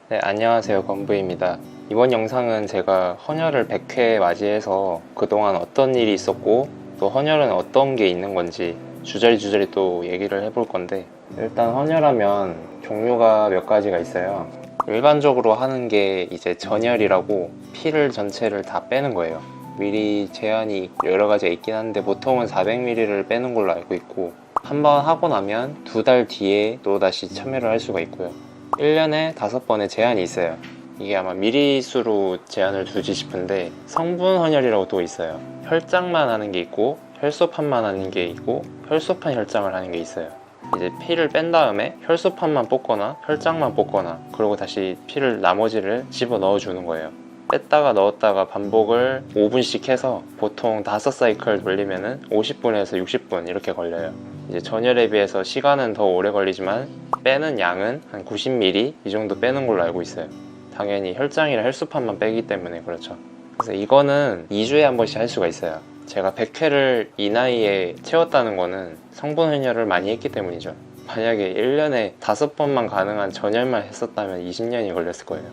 네, 안녕하세요. 건부입니다. 이번 영상은 제가 헌혈을 100회 맞이해서 그동안 어떤 일이 있었고 또 헌혈은 어떤 게 있는 건지 주저리 또 얘기를 해볼 건데, 일단 헌혈하면 종류가 몇 가지가 있어요. 일반적으로 하는 게 이제 전혈이라고 피를 전체를 다 빼는 거예요. 미리 제한이 여러 가지가 있긴 한데 보통은 400ml를 빼는 걸로 알고 있고, 한 번 하고 나면 2달 뒤에 또 다시 참여를 할 수가 있고요. 1년에 5번의 제한이 있어요. 이게 아마 미리수로 제한을 두지 싶은데, 성분 헌혈이라고 또 있어요. 혈장만 하는 게 있고 혈소판만 하는 게 있고 혈소판 혈장을 하는 게 있어요. 이제 피를 뺀 다음에 혈소판만 뽑거나 혈장만 뽑거나, 그리고 다시 피를 나머지를 집어 넣어 주는 거예요. 뺐다가 넣었다가 반복을 5분씩 해서 보통 5사이클 돌리면은 50분에서 60분 이렇게 걸려요. 이제 전열에 비해서 시간은 더 오래 걸리지만 빼는 양은 한 90ml 이 정도 빼는 걸로 알고 있어요. 당연히 혈장이랑 혈소판만 빼기 때문에 그렇죠. 그래서 이거는 2주에 한 번씩 할 수가 있어요. 제가 100회를 이 나이에 채웠다는 거는 성분 헌혈을 많이 했기 때문이죠. 만약에 1년에 5번만 가능한 전열만 했었다면 20년이 걸렸을 거예요.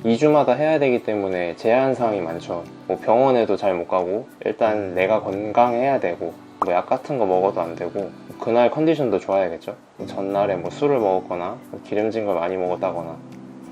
2주마다 해야 되기 때문에 제한사항이 많죠. 뭐 병원에도 잘 못 가고, 일단 내가 건강해야 되고, 뭐 약 같은 거 먹어도 안 되고, 그날 컨디션도 좋아야겠죠. 전날에 뭐 술을 먹었거나 기름진 걸 많이 먹었다거나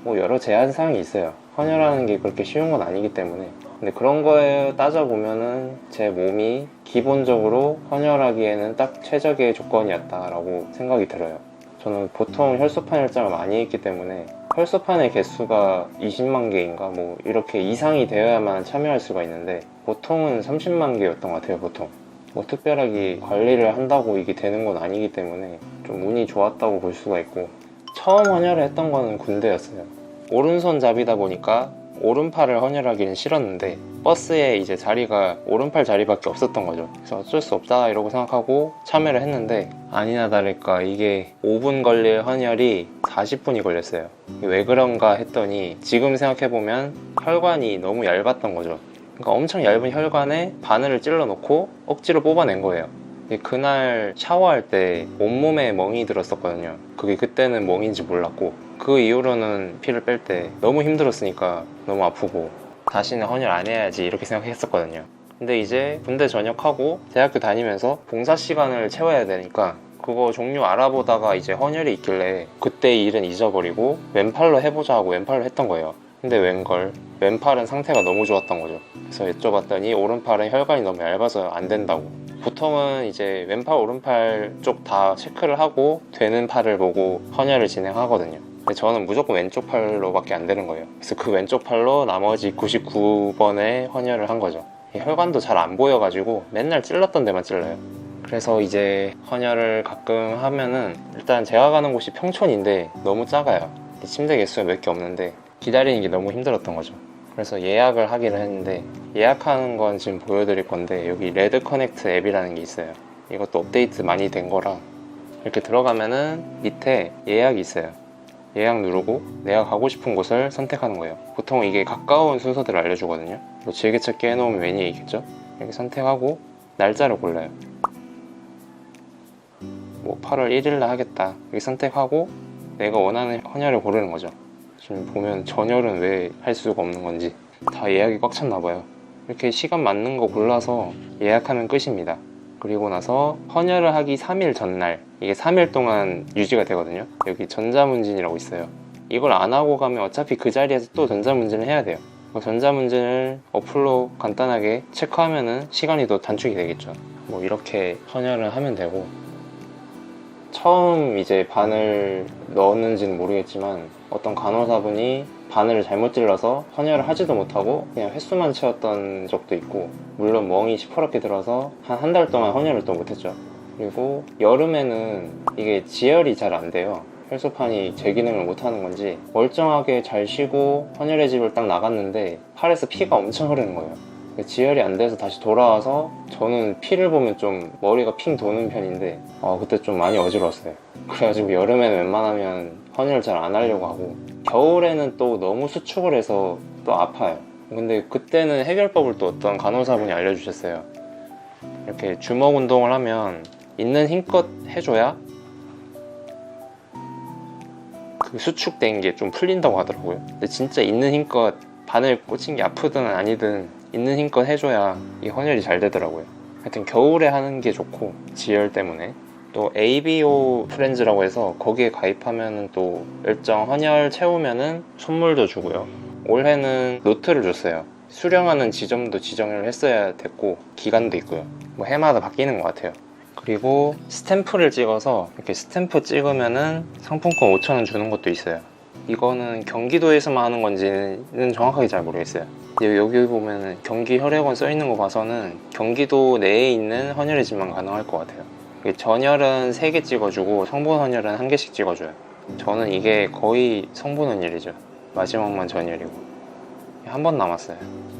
뭐 여러 제한사항이 있어요. 헌혈하는 게 그렇게 쉬운 건 아니기 때문에. 근데 그런 거에 따져보면은 제 몸이 기본적으로 헌혈하기에는 딱 최적의 조건이었다라고 생각이 들어요. 저는 보통 혈소판 혈장을 많이 했기 때문에 혈소판의 개수가 20만 개인가 뭐 이렇게 이상이 되어야만 참여할 수가 있는데, 보통은 30만 개였던 것 같아요. 보통 뭐 특별하게 관리를 한다고 이게 되는 건 아니기 때문에 좀 운이 좋았다고 볼 수가 있고, 처음 헌혈을 했던 거는 군대였어요. 오른손잡이다 보니까 오른팔을 헌혈하기는 싫었는데 버스에 이제 자리가 오른팔 자리밖에 없었던 거죠. 그래서 어쩔 수 없다 이러고 생각하고 참여를 했는데, 아니나 다를까 이게 5분 걸릴 헌혈이 40분이 걸렸어요. 왜 그런가 했더니 지금 생각해보면 혈관이 너무 얇았던 거죠. 그러니까 엄청 얇은 혈관에 바늘을 찔러 놓고 억지로 뽑아낸 거예요. 그날 샤워할 때 온몸에 멍이 들었었거든요. 그게 그때는 멍인지 몰랐고, 그 이후로는 피를 뺄 때 너무 힘들었으니까 너무 아프고 다시는 헌혈 안 해야지 이렇게 생각했었거든요. 근데 이제 군대 전역하고 대학교 다니면서 봉사 시간을 채워야 되니까 그거 종류 알아보다가 이제 헌혈이 있길래 그때 일은 잊어버리고 왼팔로 해보자 하고 왼팔로 했던 거예요. 근데 왼팔은 상태가 너무 좋았던 거죠. 그래서 여쭤봤더니 오른팔은 혈관이 너무 얇아서 안 된다고. 보통은 이제 왼팔 오른팔 쪽 다 체크를 하고 되는 팔을 보고 헌혈을 진행하거든요. 근데 저는 무조건 왼쪽 팔로밖에 안 되는 거예요. 그래서 그 왼쪽 팔로 나머지 99번의 헌혈을 한 거죠. 혈관도 잘 안 보여가지고 맨날 찔렀던 데만 찔러요. 그래서 이제 헌혈을 가끔 하면은, 일단 제가 가는 곳이 평촌인데 너무 작아요. 침대 개수가 몇 개 없는데 기다리는 게 너무 힘들었던 거죠. 그래서 예약을 하기로 했는데, 예약하는 건 지금 보여드릴 건데, 여기 레드 커넥트 앱이라는 게 있어요. 이것도 업데이트 많이 된 거라 이렇게 들어가면은 밑에 예약이 있어요. 예약 누르고 내가 가고 싶은 곳을 선택하는 거예요. 보통 이게 가까운 순서대로 알려주거든요. 뭐 즐겨찾기 해놓으면 웬이 있겠죠. 이렇게 선택하고 날짜를 골라요. 뭐 8월 1일날 하겠다 이렇게 선택하고 내가 원하는 헌혈을 고르는 거죠. 지금 보면 전혈은 왜 할 수가 없는 건지 다 예약이 꽉 찼나 봐요. 이렇게 시간 맞는 거 골라서 예약하면 끝입니다. 그리고 나서 헌혈을 하기 3일 전날, 이게 3일 동안 유지가 되거든요. 여기 전자문진이라고 있어요. 이걸 안 하고 가면 어차피 그 자리에서 또 전자문진을 해야 돼요. 전자문진을 어플로 간단하게 체크하면은 시간이 더 단축이 되겠죠. 뭐 이렇게 헌혈을 하면 되고, 처음 이제 바늘 넣었는지는 모르겠지만 어떤 간호사분이 바늘을 잘못 찔러서 헌혈을 하지도 못하고 그냥 횟수만 채웠던 적도 있고, 물론 멍이 시퍼렇게 들어서 한 달 동안 헌혈을 또 못했죠. 그리고 여름에는 이게 지혈이 잘 안 돼요. 혈소판이 제 기능을 못하는 건지 멀쩡하게 잘 쉬고 헌혈의 집을 딱 나갔는데 팔에서 피가 엄청 흐르는 거예요. 지혈이 안 돼서 다시 돌아와서, 저는 피를 보면 좀 머리가 핑 도는 편인데 그때 좀 많이 어지러웠어요. 그래가지고 여름에는 웬만하면 헌혈 잘 안 하려고 하고, 겨울에는 또 너무 수축을 해서 또 아파요. 근데 그때는 해결법을 또 어떤 간호사분이 알려주셨어요. 이렇게 주먹 운동을 하면 있는 힘껏 해줘야 그 그 수축된 게 좀 풀린다고 하더라고요. 근데 진짜 있는 힘껏 바늘 꽂힌 게 아프든 아니든 있는 힘껏 해줘야 이 헌혈이 잘 되더라고요. 하여튼 겨울에 하는 게 좋고, 지열 때문에. 또 ABO 프렌즈라고 해서 거기에 가입하면 또 일정 헌혈 채우면은 선물도 주고요. 올해는 노트를 줬어요. 수령하는 지점도 지정을 했어야 됐고 기간도 있고요. 뭐 해마다 바뀌는 것 같아요. 그리고 스탬프를 찍어서 이렇게 스탬프 찍으면은 상품권 5,000원 주는 것도 있어요. 이거는 경기도에서만 하는 건지는 정확하게 잘 모르겠어요. 여기 보면 경기 혈액원 써 있는 거 봐서는 경기도 내에 있는 헌혈의집만 가능할 것 같아요. 전혈은 3개 찍어주고 성분 헌혈은 1개씩 찍어줘요. 저는 이게 거의 성분 헌혈이죠. 마지막만 전혈이고. 한 번 남았어요.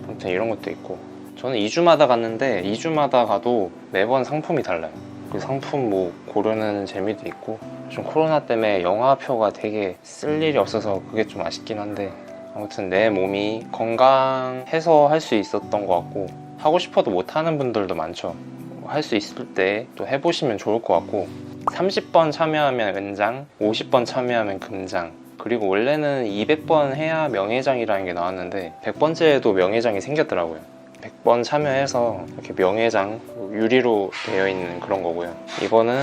아무튼 이런 것도 있고. 저는 2주마다 갔는데 2주마다 가도 매번 상품이 달라요. 그 상품 뭐 고르는 재미도 있고, 좀 코로나 때문에 영화표가 되게 쓸 일이 없어서 그게 좀 아쉽긴 한데, 아무튼 내 몸이 건강해서 할 수 있었던 것 같고, 하고 싶어도 못하는 분들도 많죠. 할 수 있을 때 또 해보시면 좋을 것 같고, 30번 참여하면 은장, 50번 참여하면 금장, 그리고 원래는 200번 해야 명예장이라는 게 나왔는데 100번째에도 명예장이 생겼더라고요. 100번 참여해서 이렇게 명예장, 유리로 되어 있는 그런 거고요. 이거는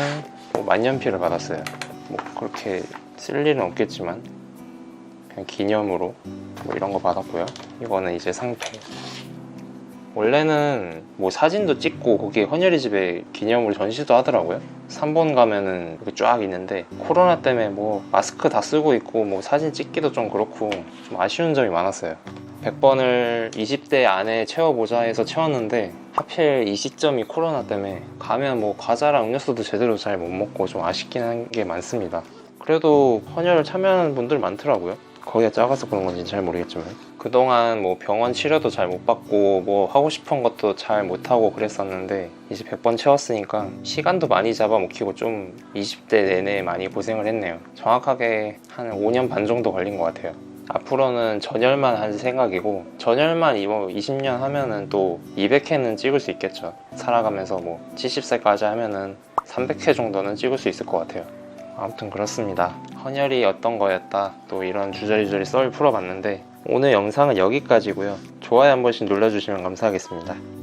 뭐 만년필을 받았어요. 뭐 그렇게 쓸 일은 없겠지만 그냥 기념으로 뭐 이런 거 받았고요. 이거는 이제 상패. 원래는 뭐 사진도 찍고 거기에 헌혈의집에 기념으로 전시도 하더라고요. 3번 가면은 이렇게 쫙 있는데, 코로나 때문에 뭐 마스크 다 쓰고 있고 뭐 사진 찍기도 좀 그렇고 좀 아쉬운 점이 많았어요. 100번을 20대 안에 채워보자 해서 채웠는데 하필 이 시점이 코로나 때문에 가면 뭐 과자랑 음료수도 제대로 잘 못 먹고 좀 아쉽긴 한 게 많습니다. 그래도 헌혈을 참여하는 분들 많더라고요. 거기가 작아서 그런 건지 잘 모르겠지만, 그동안 뭐 병원 치료도 잘 못 받고 뭐 하고 싶은 것도 잘 못하고 그랬었는데 이제 100번 채웠으니까 시간도 많이 잡아먹히고 좀 20대 내내 많이 고생을 했네요. 정확하게 한 5년 반 정도 걸린 것 같아요. 앞으로는 전열만 할 생각이고, 전열만 이번 20년 하면은 또 200회는 찍을 수 있겠죠. 살아가면서 뭐 70세까지 하면은 300회 정도는 찍을 수 있을 것 같아요. 아무튼 그렇습니다. 헌혈이 어떤 거였다, 또 이런 주저리주저리 썰 풀어봤는데 오늘 영상은 여기까지고요. 좋아요 한 번씩 눌러주시면 감사하겠습니다.